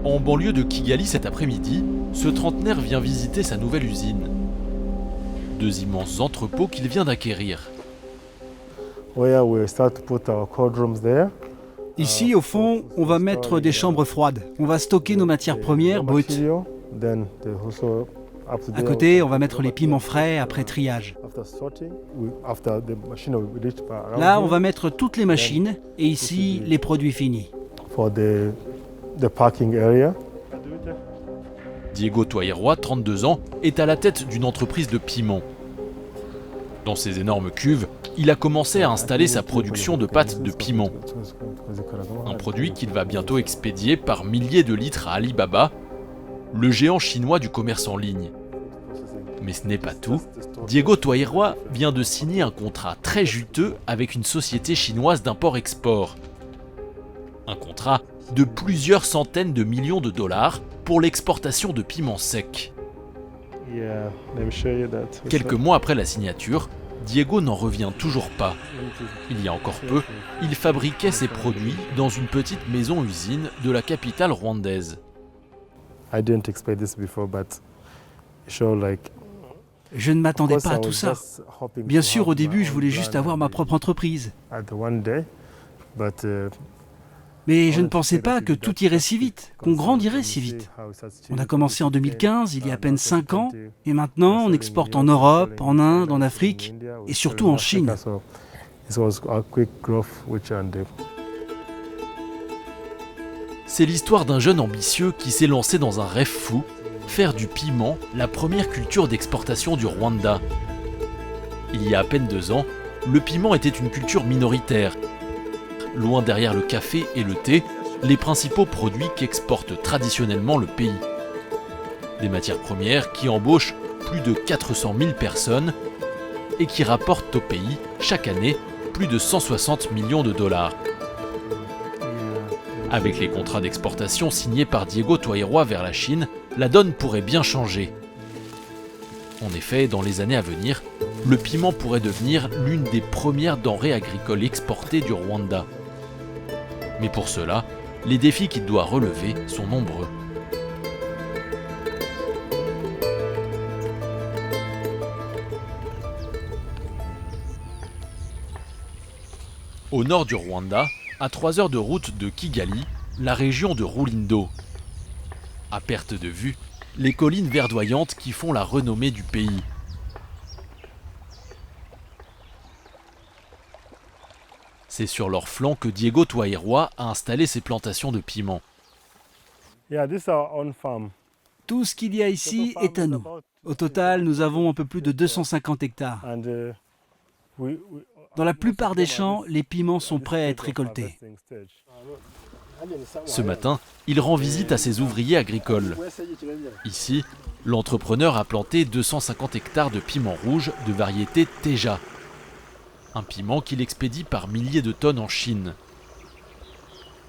En banlieue de Kigali cet après-midi, ce trentenaire vient visiter sa nouvelle usine. Deux immenses entrepôts qu'il vient d'acquérir. Ici, au fond, on va mettre des chambres froides. On va stocker nos matières premières brutes. À côté, on va mettre les piments frais après triage. Là, on va mettre toutes les machines et ici, les produits finis. Diego Toairwa, 32 ans, est à la tête d'une entreprise de piments. Dans ces énormes cuves, il a commencé à installer sa production de pâtes de piment. Un produit qu'il va bientôt expédier par milliers de litres à Alibaba, le géant chinois du commerce en ligne. Mais ce n'est pas tout. Diego Toairwa vient de signer un contrat très juteux avec une société chinoise d'import-export. Un contrat de plusieurs centaines de millions de dollars pour l'exportation de piments secs. Quelques mois après la signature, Diego n'en revient toujours pas. Il y a encore peu, il fabriquait ses produits dans une petite maison-usine de la capitale rwandaise. Je ne m'attendais pas à tout ça. Bien sûr, au début, je voulais juste avoir ma propre entreprise. Mais je ne pensais pas que tout irait si vite, qu'on grandirait si vite. On a commencé en 2015, il y a à peine 5 ans, et maintenant on exporte en Europe, en Inde, en Afrique, et surtout en Chine. C'est l'histoire d'un jeune ambitieux qui s'est lancé dans un rêve fou, faire du piment la première culture d'exportation du Rwanda. Il y a à peine 2 ans, le piment était une culture minoritaire. Loin derrière le café et le thé, les principaux produits qu'exporte traditionnellement le pays. Des matières premières qui embauchent plus de 400 000 personnes et qui rapportent au pays, chaque année, plus de 160 millions de dollars. Avec les contrats d'exportation signés par Diego Toairwa vers la Chine, la donne pourrait bien changer. En effet, dans les années à venir, le piment pourrait devenir l'une des premières denrées agricoles exportées du Rwanda. Mais pour cela, les défis qu'il doit relever sont nombreux. Au nord du Rwanda, à 3 heures de route de Kigali, la région de Rulindo. À perte de vue, les collines verdoyantes qui font la renommée du pays. C'est sur leur flanc que Diego Toairwa a installé ses plantations de piments. Tout ce qu'il y a ici est à nous. Au total, nous avons un peu plus de 250 hectares. Dans la plupart des champs, les piments sont prêts à être récoltés. Ce matin, il rend visite à ses ouvriers agricoles. Ici, l'entrepreneur a planté 250 hectares de piments rouges de variété Teja. Un piment qu'il expédie par milliers de tonnes en Chine.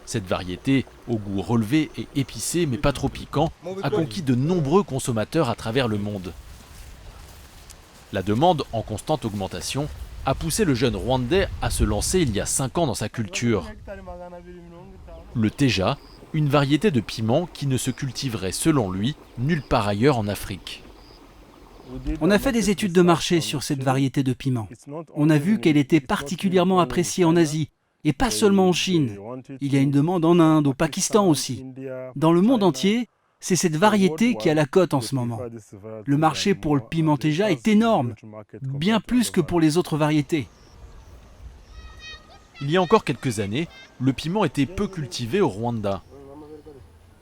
Cette variété, au goût relevé et épicé mais pas trop piquant, a conquis de nombreux consommateurs à travers le monde. La demande, en constante augmentation, a poussé le jeune Rwandais à se lancer il y a 5 ans dans sa culture. Le Teja, une variété de piment qui ne se cultiverait selon lui nulle part ailleurs en Afrique. On a fait des études de marché sur cette variété de piment. On a vu qu'elle était particulièrement appréciée en Asie, et pas seulement en Chine. Il y a une demande en Inde, au Pakistan aussi. Dans le monde entier, c'est cette variété qui a la cote en ce moment. Le marché pour le piment Teja est énorme, bien plus que pour les autres variétés. Il y a encore quelques années, le piment était peu cultivé au Rwanda.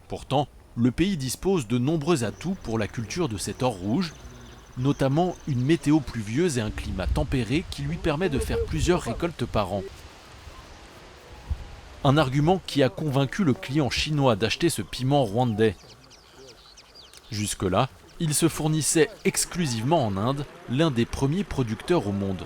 Pourtant, le pays dispose de nombreux atouts pour la culture de cet or rouge, notamment une météo pluvieuse et un climat tempéré qui lui permet de faire plusieurs récoltes par an. Un argument qui a convaincu le client chinois d'acheter ce piment rwandais. Jusque-là, il se fournissait exclusivement en Inde, l'un des premiers producteurs au monde.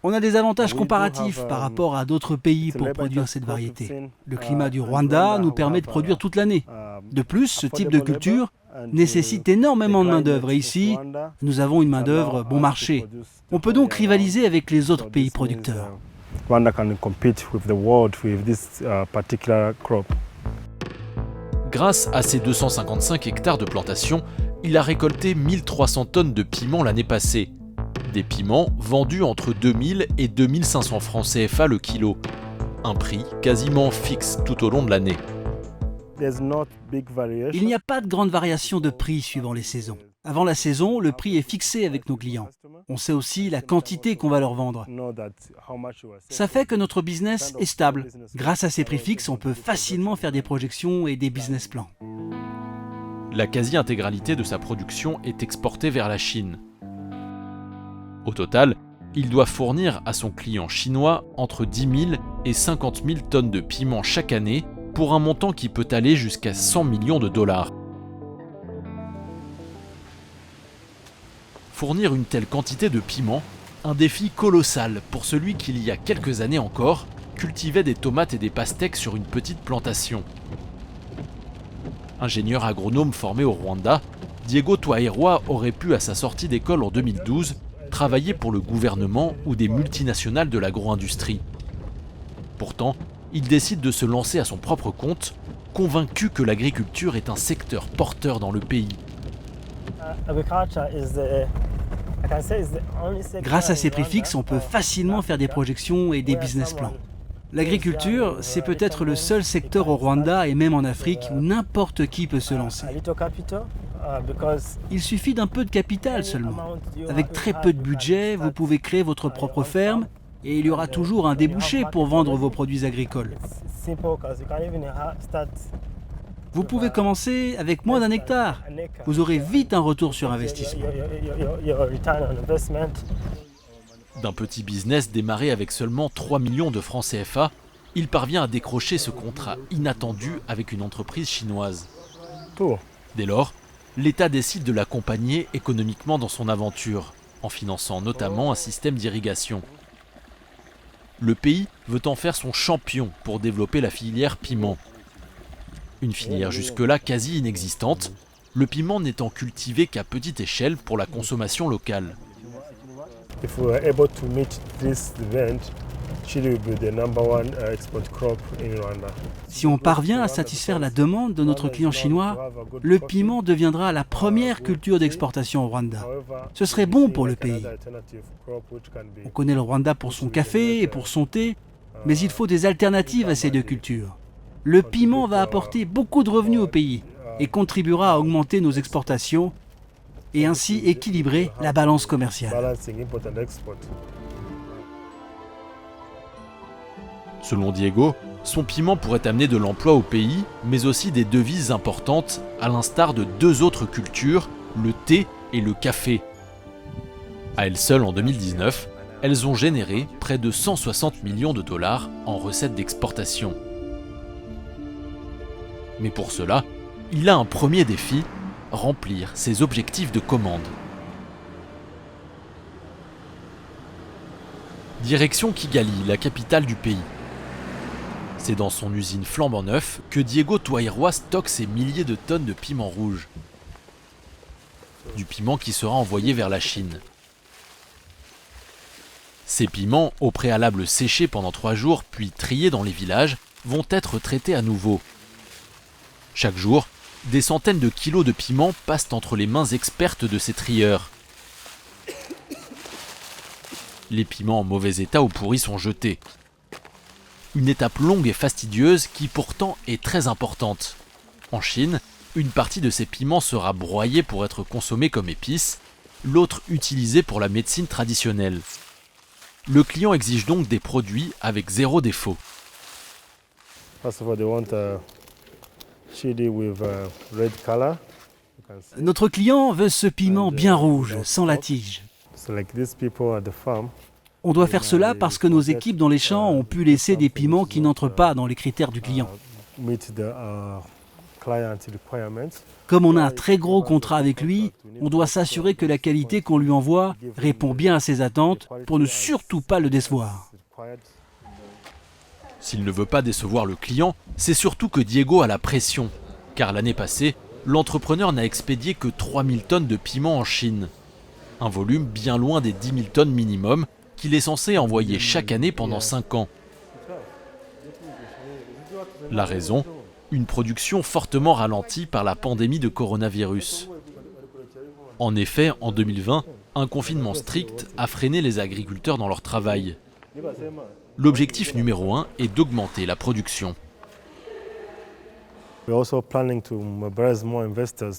On a des avantages comparatifs par rapport à d'autres pays pour produire cette variété. Le climat du Rwanda nous permet de produire toute l'année. De plus, ce type de culture nécessite énormément de main-d'œuvre et ici, nous avons une main-d'œuvre bon marché. On peut donc rivaliser avec les autres pays producteurs. Rwanda can compete with the world with this particular crop. Grâce à ses 255 hectares de plantation, il a récolté 1300 tonnes de piments l'année passée. Des piments vendus entre 2000 et 2500 francs CFA le kilo. Un prix quasiment fixe tout au long de l'année. Il n'y a pas de grande variation de prix suivant les saisons. Avant la saison, le prix est fixé avec nos clients. On sait aussi la quantité qu'on va leur vendre. Ça fait que notre business est stable. Grâce à ces prix fixes, on peut facilement faire des projections et des business plans. La quasi-intégralité de sa production est exportée vers la Chine. Au total, il doit fournir à son client chinois entre 10 000 et 50 000 tonnes de piments chaque année pour un montant qui peut aller jusqu'à 100 millions de dollars. Fournir une telle quantité de piments, un défi colossal pour celui qui, il y a quelques années encore, cultivait des tomates et des pastèques sur une petite plantation. Ingénieur agronome formé au Rwanda, Diego Twairwa aurait pu, à sa sortie d'école en 2012, travailler pour le gouvernement ou des multinationales de l'agro-industrie. Pourtant, il décide de se lancer à son propre compte, convaincu que l'agriculture est un secteur porteur dans le pays. Grâce à ces prix fixes, on peut facilement faire des projections et des business plans. L'agriculture, c'est peut-être le seul secteur au Rwanda et même en Afrique où n'importe qui peut se lancer. Il suffit d'un peu de capital seulement. Avec très peu de budget, vous pouvez créer votre propre ferme et il y aura toujours un débouché pour vendre vos produits agricoles. Vous pouvez commencer avec moins d'1 hectare. Vous aurez vite un retour sur investissement. D'un petit business démarré avec seulement 3 millions de francs CFA, il parvient à décrocher ce contrat inattendu avec une entreprise chinoise. Dès lors, l'État décide de l'accompagner économiquement dans son aventure, en finançant notamment un système d'irrigation. Le pays veut en faire son champion pour développer la filière piment. Une filière jusque-là quasi inexistante, le piment n'étant cultivé qu'à petite échelle pour la consommation locale. Si on parvient à satisfaire la demande de notre client chinois, le piment deviendra la première culture d'exportation au Rwanda. Ce serait bon pour le pays. On connaît le Rwanda pour son café et pour son thé, mais il faut des alternatives à ces deux cultures. Le piment va apporter beaucoup de revenus au pays et contribuera à augmenter nos exportations et ainsi équilibrer la balance commerciale. Selon Diego, son piment pourrait amener de l'emploi au pays, mais aussi des devises importantes, à l'instar de 2 autres cultures, le thé et le café. À elles seules, en 2019, elles ont généré près de 160 millions de dollars en recettes d'exportation. Mais pour cela, il a un premier défi, remplir ses objectifs de commande. Direction Kigali, la capitale du pays. C'est dans son usine flambant neuf que Diego Twairwa stocke ses milliers de tonnes de piment rouge. Du piment qui sera envoyé vers la Chine. Ces piments, au préalable séchés pendant 3 jours puis triés dans les villages, vont être traités à nouveau. Chaque jour, des centaines de kilos de piments passent entre les mains expertes de ces trieurs. Les piments en mauvais état ou pourris sont jetés. Une étape longue et fastidieuse qui pourtant est très importante. En Chine, une partie de ces piments sera broyée pour être consommée comme épice, l'autre utilisée pour la médecine traditionnelle. Le client exige donc des produits avec 0 défaut. Notre client veut ce piment bien rouge, sans la tige. On doit faire cela parce que nos équipes dans les champs ont pu laisser des piments qui n'entrent pas dans les critères du client. Comme on a un très gros contrat avec lui, on doit s'assurer que la qualité qu'on lui envoie répond bien à ses attentes pour ne surtout pas le décevoir. S'il ne veut pas décevoir le client, c'est surtout que Diego a la pression, car l'année passée, l'entrepreneur n'a expédié que 3000 tonnes de piment en Chine. Un volume bien loin des 10 000 tonnes minimum qu'il est censé envoyer chaque année pendant 5 ans. La raison, une production fortement ralentie par la pandémie de coronavirus. En effet, en 2020, un confinement strict a freiné les agriculteurs dans leur travail. L'objectif numéro 1 est d'augmenter la production.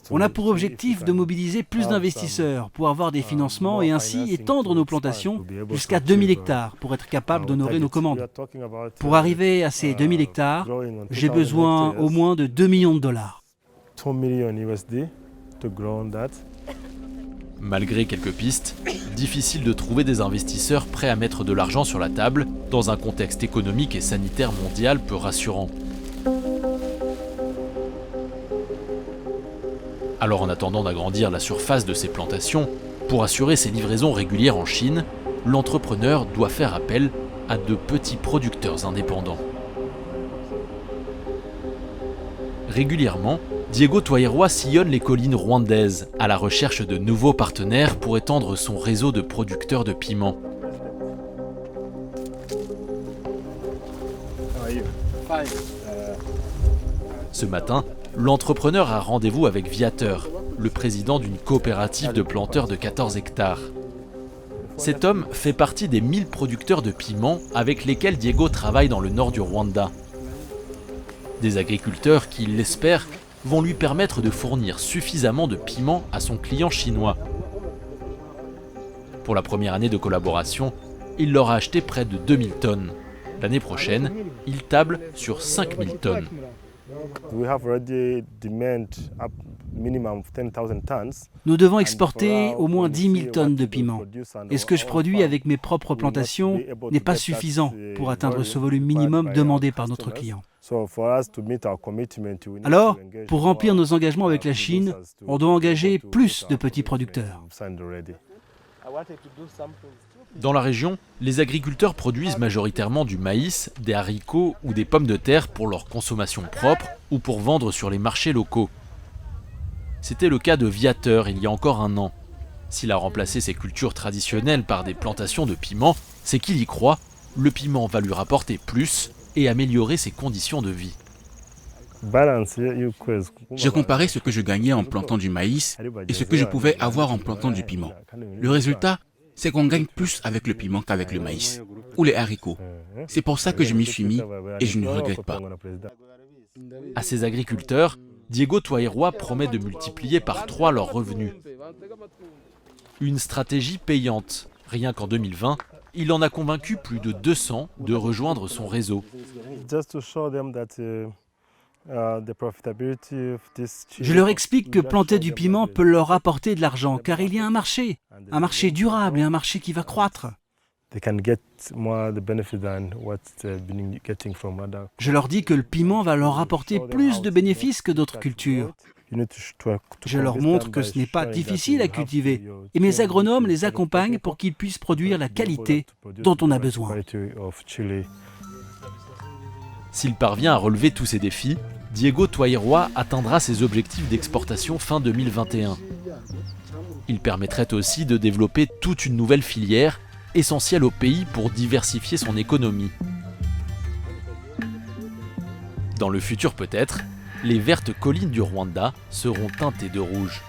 On a pour objectif de mobiliser plus d'investisseurs pour avoir des financements et ainsi étendre nos plantations jusqu'à 2000 hectares pour être capable d'honorer nos commandes. Pour arriver à ces 2000 hectares, j'ai besoin au moins de 2 millions de dollars. Malgré quelques pistes, difficile de trouver des investisseurs prêts à mettre de l'argent sur la table dans un contexte économique et sanitaire mondial peu rassurant. Alors en attendant d'agrandir la surface de ses plantations, pour assurer ses livraisons régulières en Chine, l'entrepreneur doit faire appel à de petits producteurs indépendants. Régulièrement, Diego Twairwa sillonne les collines rwandaises à la recherche de nouveaux partenaires pour étendre son réseau de producteurs de piments. Ce matin, l'entrepreneur a rendez-vous avec Viateur, le président d'une coopérative de planteurs de 14 hectares. Cet homme fait partie des 1000 producteurs de piments avec lesquels Diego travaille dans le nord du Rwanda. Des agriculteurs qui, il l'espère, vont lui permettre de fournir suffisamment de piments à son client chinois. Pour la première année de collaboration, il leur a acheté près de 2000 tonnes. L'année prochaine, il table sur 5000 tonnes. Nous devons exporter au moins 10 000 tonnes de piments. Et ce que je produis avec mes propres plantations n'est pas suffisant pour atteindre ce volume minimum demandé par notre client. Alors, pour remplir nos engagements avec la Chine, on doit engager plus de petits producteurs. Dans la région, les agriculteurs produisent majoritairement du maïs, des haricots ou des pommes de terre pour leur consommation propre ou pour vendre sur les marchés locaux. C'était le cas de Viateur il y a encore un an. S'il a remplacé ses cultures traditionnelles par des plantations de piments, c'est qu'il y croit, le piment va lui rapporter plus et améliorer ses conditions de vie. J'ai comparé ce que je gagnais en plantant du maïs et ce que je pouvais avoir en plantant du piment. Le résultat, c'est qu'on gagne plus avec le piment qu'avec le maïs ou les haricots. C'est pour ça que je m'y suis mis et je ne regrette pas. À ces agriculteurs, Diego Twairwa promet de multiplier par 3 leurs revenus. Une stratégie payante. Rien qu'en 2020, il en a convaincu plus de 200 de rejoindre son réseau. Je leur explique que planter du piment peut leur rapporter de l'argent, car il y a un marché durable et un marché qui va croître. Je leur dis que le piment va leur rapporter plus de bénéfices que d'autres cultures. Je leur montre que ce n'est pas difficile à cultiver et mes agronomes les accompagnent pour qu'ils puissent produire la qualité dont on a besoin. S'il parvient à relever tous ces défis, Diego Twairwa atteindra ses objectifs d'exportation fin 2021. Il permettrait aussi de développer toute une nouvelle filière essentielle au pays pour diversifier son économie. Dans le futur peut-être, les vertes collines du Rwanda seront teintées de rouge.